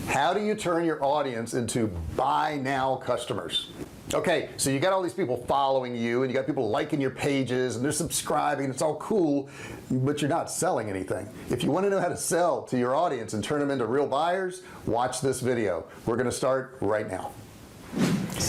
How do you turn your audience into buy now customers? Okay, so you got all these people following you and you got people liking your pages and they're subscribing and it's all cool, but you're not selling anything. If you want to know how to sell to your audience and turn them into real buyers, watch this video. We're going to start right now.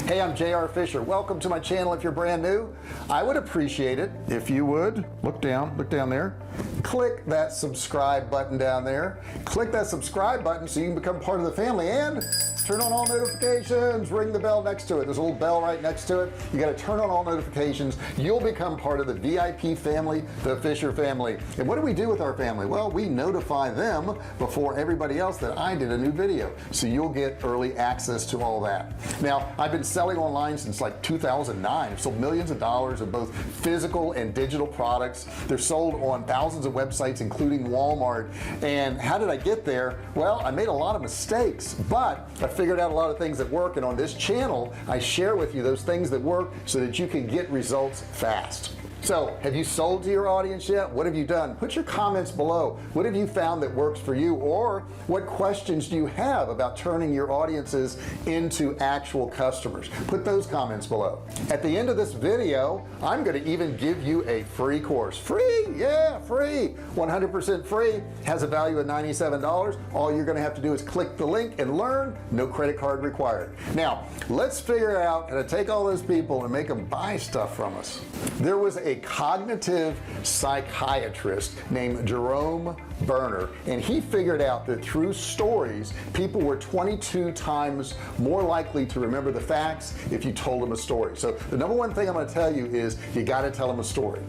Hey, I'm JR Fisher. Welcome to my channel. If you're brand new, I would appreciate it if you would look down there, click that subscribe button down there, click that subscribe button so you can become part of the family, and turn on all notifications, ring the bell next to it. There's a little bell right next to it. You got to turn on all notifications. You'll become part of the VIP family, the Fisher family. And what do we do with our family? Well, we notify them before everybody else that I did a new video, so you'll get early access to all that. Now, I've been selling online since like 2009. I've sold millions of dollars of both physical and digital products. They're sold on thousands of websites, including Walmart. And how did I get there? Well, I made a lot of mistakes, but I figured out a lot of things that work, and on this channel I share with you those things that work so that you can get results fast. So have you sold to your audience yet? What have you done? Put your comments below. What have you found that works for you, or what questions do you have about turning your audiences into actual customers? Put those comments below. At the end of this video, I'm going to even give you a free course. Free, yeah, free, 100% free, has a value of $97. All you're going to have to do is click the link and learn. No credit card required. Now let's figure out how to take all those people and make them buy stuff from us. There was a cognitive psychiatrist named Jerome Burner, and he figured out that through stories, people were 22 times more likely to remember the facts if you told them a story. So the number one thing I'm going to tell you is you got to tell them a story.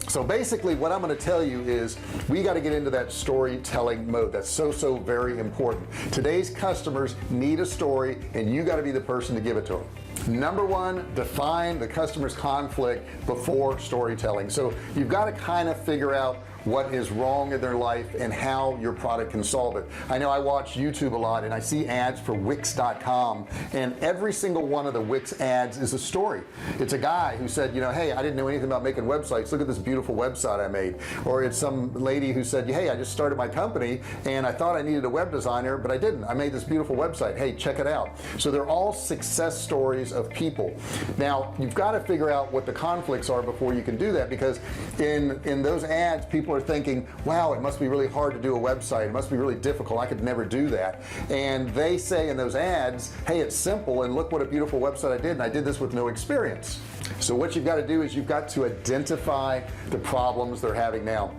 So basically what I'm going to tell you is we got to get into that storytelling mode. That's so very important. Today's customers need a story, and you got to be the person to give it to them. Number one, define the customer's conflict before storytelling. So you've got to kind of figure out what is wrong in their life and how your product can solve it. I know I watch YouTube a lot and I see ads for Wix.com, and every single one of the Wix ads is a story. It's a guy who said, you know, hey, I didn't know anything about making websites. Look at this beautiful website I made. Or it's some lady who said, hey, I just started my company and I thought I needed a web designer, but I didn't. I made this beautiful website. Hey, check it out. So they're all success stories of people. Now you've got to figure out what the conflicts are before you can do that, because in those ads, people are thinking, wow, it must be really hard to do a website, it must be really difficult, I could never do that. And they say in those ads, hey, it's simple, and look what a beautiful website I did, and I did this with no experience. So what you've got to do is you've got to identify the problems they're having. Now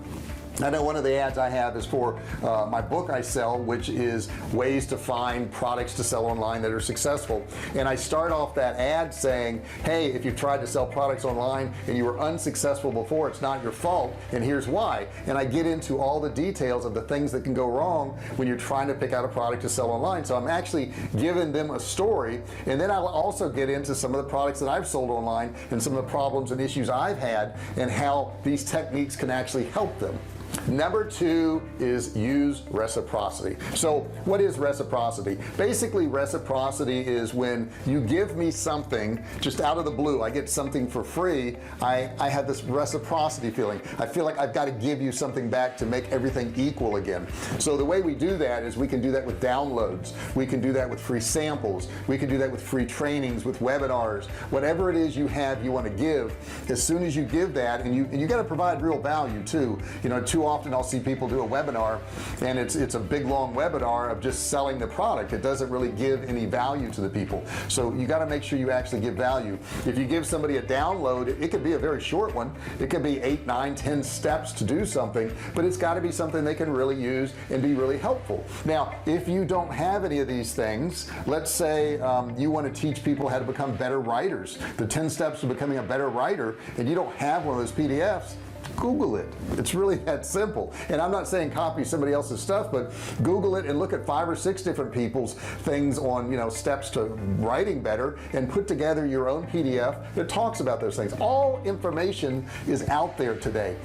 I know one of the ads I have is for my book I sell, which is ways to find products to sell online that are successful. And I start off that ad saying, hey, if you've tried to sell products online and you were unsuccessful before, it's not your fault, and here's why. And I get into all the details of the things that can go wrong when you're trying to pick out a product to sell online. So I'm actually giving them a story, and then I'll also get into some of the products that I've sold online and some of the problems and issues I've had and how these techniques can actually help them. Number two is use reciprocity. So what is reciprocity? Basically, reciprocity is when you give me something just out of the blue. I get something for free. I have this reciprocity feeling. I feel like I've got to give you something back to make everything equal again. So the way we do that is we can do that with downloads, we can do that with free samples, we can do that with free trainings, with webinars, whatever it is you have you want to give. As soon as you give that, and you got to provide real value too. You know, too often I'll see people do a webinar and it's a big long webinar of just selling the product. It doesn't really give any value to the people. So you got to make sure you actually give value. If you give somebody a download, it could be a very short one. It could be 8, 9, 10 steps to do something, but it's got to be something they can really use and be really helpful. Now if you don't have any of these things, let's say you want to teach people how to become better writers, the 10 steps to becoming a better writer, and you don't have one of those PDFs, Google it. It's really that simple. And I'm not saying copy somebody else's stuff, but Google it and look at 5 or 6 different people's things on, you know, steps to writing better, and put together your own PDF that talks about those things. All information is out there today.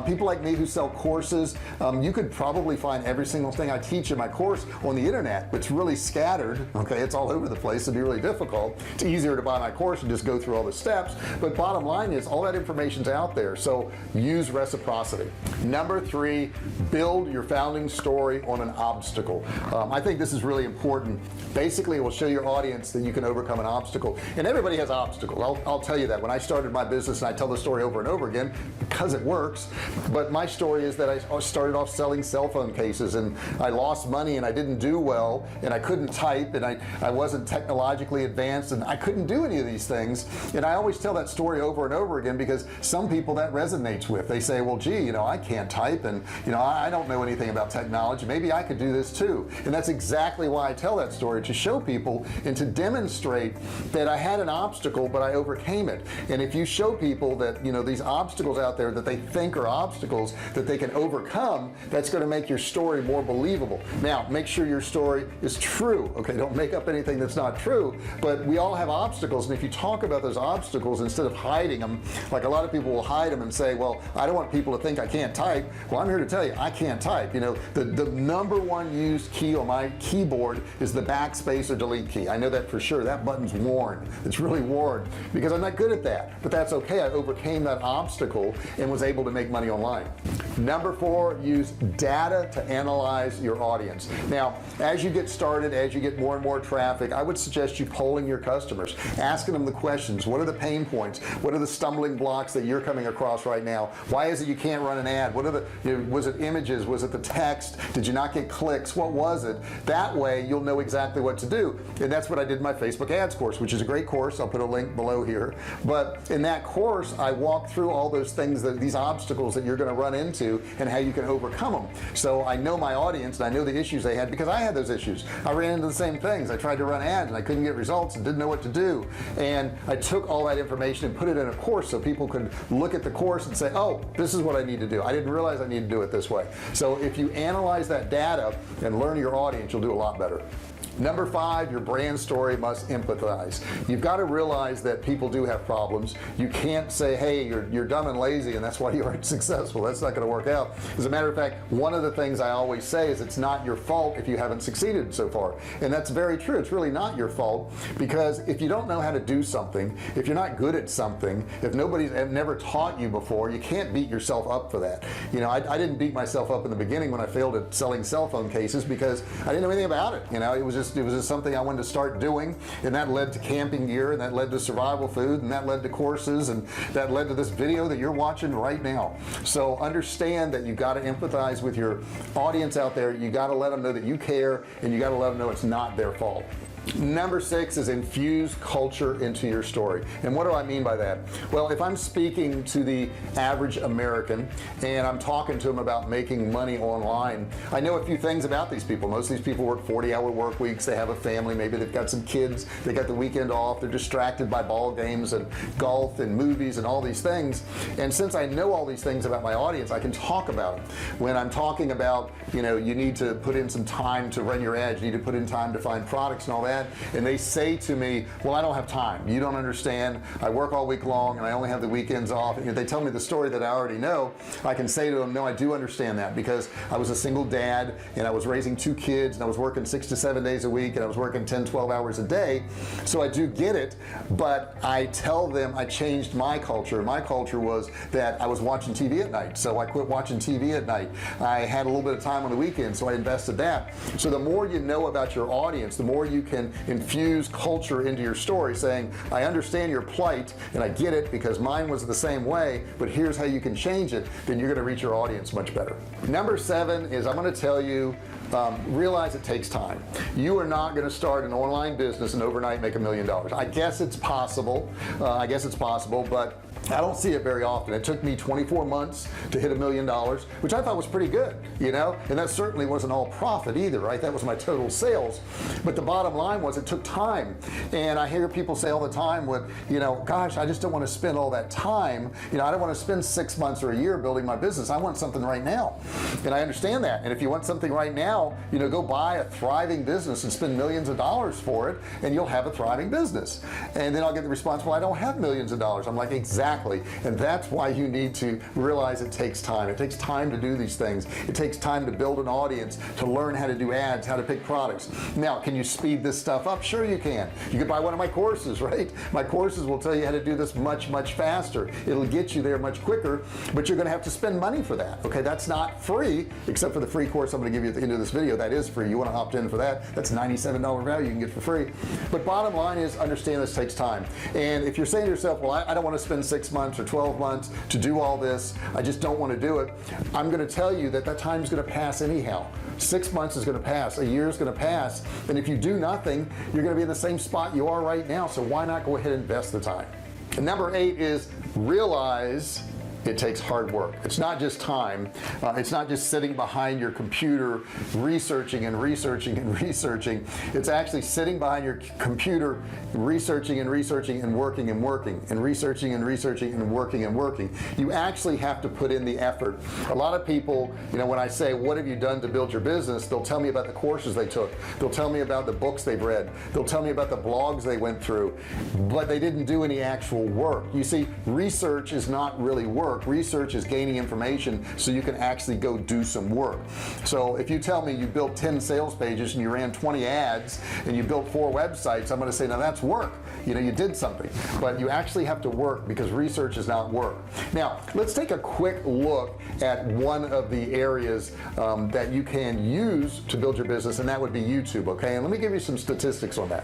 People like me who sell courses, you could probably find every single thing I teach in my course on the internet. It's really scattered. Okay, it's all over the place. It'd be really difficult. It's easier to buy my course and just go through all the steps, but bottom line is all that information's out there. So use reciprocity. Number 3, build your founding story on an obstacle. I think this is really important. Basically, it will show your audience that you can overcome an obstacle, and everybody has obstacles. I'll tell you that. When I started my business, and I tell the story over and over again because it works, but my story is that I started off selling cell phone cases, and I lost money, and I didn't do well, and I couldn't type, and I wasn't technologically advanced, and I couldn't do any of these things. And I always tell that story over and over again because some people that resonates with. They say, well, gee, I can't type, and I don't know anything about technology. Maybe I could do this too. And that's exactly why I tell that story, to show people and to demonstrate that I had an obstacle, but I overcame it. And if you show people that these obstacles out there that they think are obstacles that they can overcome, that's going to make your story more believable. Now, make sure your story is true. Okay, don't make up anything that's not true. But we all have obstacles, and if you talk about those obstacles instead of hiding them, like a lot of people will hide them and say, well, I don't want people to think I can't type. Well, I'm here to tell you, I can't type. The number one used key on my keyboard is the backspace or delete key. I know that for sure. That button's worn. It's really worn because I'm not good at that, but that's okay. I overcame that obstacle and was able to make money online. Number 4, use data to analyze your audience. Now, as you get started, as you get more and more traffic, I would suggest you polling your customers, asking them the questions. What are the pain points? What are the stumbling blocks that you're coming across right now? Why is it you can't run an ad? What are the was it images? Was it the text? Did you not get clicks? What was it? That way you'll know exactly what to do. And that's what I did in my Facebook ads course, which is a great course. I'll put a link below here. But in that course, I walk through all those things, these obstacles that you're going to run into and how you can overcome them. So I know my audience, and I know the issues they had because I had those issues. I ran into the same things. I tried to run ads and I couldn't get results and didn't know what to do. And I took all that information and put it in a course so people could look at the course and say, oh, this is what I need to do. I didn't realize I need to do it this way. So if you analyze that data and learn your audience, you'll do a lot better. Number 5, your brand story must empathize. You've got to realize that people do have problems. You can't say, hey, you're dumb and lazy and that's why you aren't successful. That's not going to work out. As a matter of fact, one of the things I always say is it's not your fault if you haven't succeeded so far. And that's very true. It's really not your fault, because if you don't know how to do something, if you're not good at something, if nobody's never taught you before, you can't beat yourself up for that. I didn't beat myself up in the beginning when I failed at selling cell phone cases because I didn't know anything about it. It was just something I wanted to start doing, and that led to camping gear, and that led to survival food, and that led to courses, and that led to this video that you're watching right now. So understand that you've got to empathize with your audience out there. You got to let them know that you care, and you got to let them know it's not their fault. Number 6 is infuse culture into your story. And what do I mean by that? Well, if I'm speaking to the average American and I'm talking to them about making money online, I know a few things about these people. Most of these people work 40-hour work weeks. They have a family. Maybe they've got some kids. They got the weekend off. They're distracted by ball games and golf and movies and all these things. And since I know all these things about my audience, I can talk about them. When I'm talking about, you need to put in some time to run your ads, you need to put in time to find products and all that, and they say to me, well, I don't have time. You don't understand. I work all week long and I only have the weekends off. And if they tell me the story that I already know, I can say to them, no, I do understand that, because I was a single dad and I was raising 2 kids and I was working 6 to 7 days a week and I was working 10-12 hours a day. So I do get it, but I tell them I changed my culture. My culture was that I was watching TV at night, so I quit watching TV at night. I had a little bit of time on the weekend, so I invested that. So the more you know about your audience, the more you can infuse culture into your story, saying, I understand your plight and I get it because mine was the same way, but here's how you can change it. Then you're going to reach your audience much better. Number 7 is, I'm going to tell you, realize it takes time. You are not going to start an online business and overnight make $1 million. I guess it's possible, but I don't see it very often. It took me 24 months to hit $1 million, which I thought was pretty good, and that certainly wasn't all profit either, right? That was my total sales. But the bottom line was it took time. And I hear people say all the time, gosh, I just don't want to spend all that time. I don't want to spend 6 months or a year building my business. I want something right now. And I understand that. And if you want something right now, now, you know, go buy a thriving business and spend millions of dollars for it, and you'll have a thriving business. And then I'll get the response, well, I don't have millions of dollars. I'm like, exactly. And that's why you need to realize it takes time. It takes time to do these things. It takes time to build an audience, to learn how to do ads, how to pick products. Now, can you speed this stuff up? Sure you can. You can buy one of my courses, right? My courses will tell you how to do this much faster. It'll get you there much quicker, but you're going to have to spend money for that. Okay, that's not free, except for the free course I'm going to give you at the end of this video. That is free. You want to opt in for that. That's $97 value you can get for free. But bottom line is, understand this takes time. And if you're saying to yourself, well, I don't want to spend 6 months or 12 months to do all this, I just don't want to do it, I'm going to tell you that time is going to pass anyhow. 6 months is going to pass, a year is going to pass, and if you do nothing, you're going to be in the same spot you are right now. So why not go ahead and invest the time? And number 8 is realize it takes hard work. It's not just time. It's not just sitting behind your computer researching and researching and researching. It's actually sitting behind your computer researching and researching and working and working and researching and researching and working and working. You actually have to put in the effort. A lot of people, you know, when I say, what have you done to build your business, they'll tell me about the courses they took. They'll tell me about the books they've read. They'll tell me about the blogs they went through, but they didn't do any actual work. You see, research is not really work. Research is gaining information so you can actually go do some work. So if you tell me you built 10 sales pages and you ran 20 ads and you built 4 websites, I'm going to say, now that's work. You know, you did something, but you actually have to work, because research is not work. Now let's take a quick look at one of the areas that you can use to build your business, and that would be YouTube. Okay, and let me give you some statistics on that.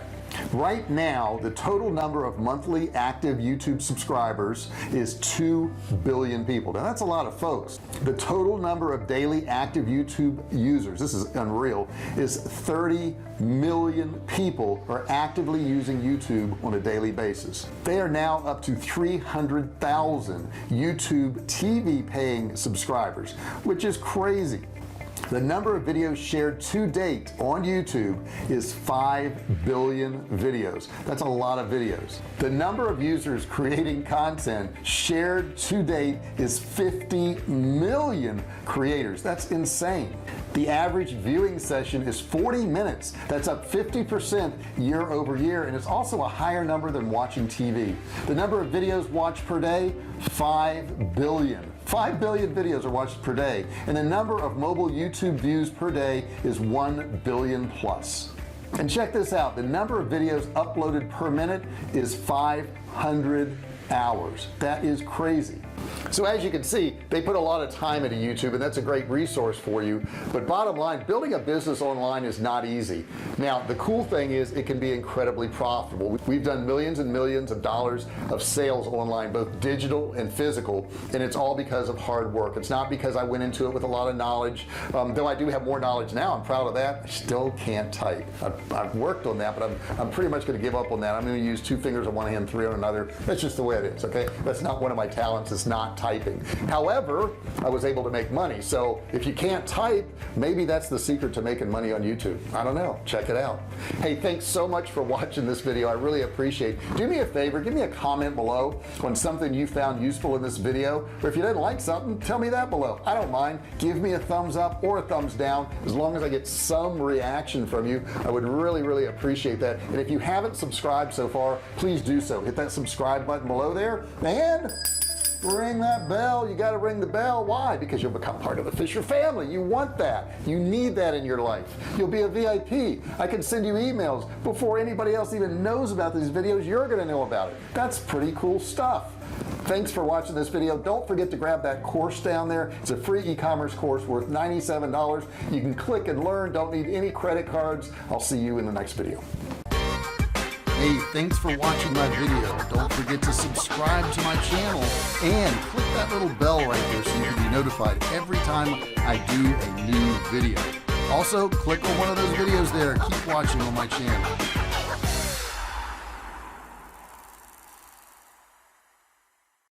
Right now, the total number of monthly active YouTube subscribers is 2 billion people. Now that's a lot of folks. The total number of daily active YouTube users, this is unreal, is 30 million people are actively using YouTube on a daily basis. They are now up to 300,000 YouTube TV paying subscribers, which is crazy. The number of videos shared to date on YouTube is 5 billion videos. That's a lot of videos. The number of users creating content shared to date is 50 million creators. That's insane. The average viewing session is 40 minutes. That's up 50% year over year, and it's also a higher number than watching TV. The number of videos watched per day, 5 billion. 5 billion videos are watched per day, and the number of mobile YouTube views per day is 1 billion plus. And check this out, the number of videos uploaded per minute is 500 hours. That is crazy. So as you can see, they put a lot of time into YouTube, and that's a great resource for you. But bottom line, building a business online is not easy. Now the cool thing is it can be incredibly profitable. We've done millions and millions of dollars of sales online, both digital and physical, and it's all because of hard work. It's not because I went into it with a lot of knowledge, though I do have more knowledge now. I'm proud of that. I still can't type. I've worked on that, but I'm pretty much going to give up on that. I'm going to use 2 fingers on one hand, 3 on another. That's just the way it is. Okay, that's not one of my talents. It's not typing. However, I was able to make money. So if you can't type, maybe that's the secret to making money on YouTube. I don't know. Check it out. Hey, thanks so much for watching this video. I really appreciate it. Do me a favor, give me a comment below on something you found useful in this video, or if you didn't like something, tell me that below. I don't mind. Give me a thumbs up or a thumbs down. As long as I get some reaction from you, I would really appreciate that. And if you haven't subscribed so far, please do so. Hit that subscribe button below there and ring that bell. You got to ring the bell. Why? Because you'll become part of the Fisher family. You want that. You need that in your life. You'll be a VIP. I can send you emails before anybody else even knows about these videos. You're going to know about it. That's pretty cool stuff. Thanks for watching this video. Don't forget to grab that course down there. It's a free e-commerce course worth $97. You can click and learn. Don't need any credit cards. I'll see you in the next video. Hey, thanks for watching my video. Don't forget to subscribe to my channel and click that little bell right there so you can be notified every time I do a new video. Also, click on one of those videos there. Keep watching on my channel.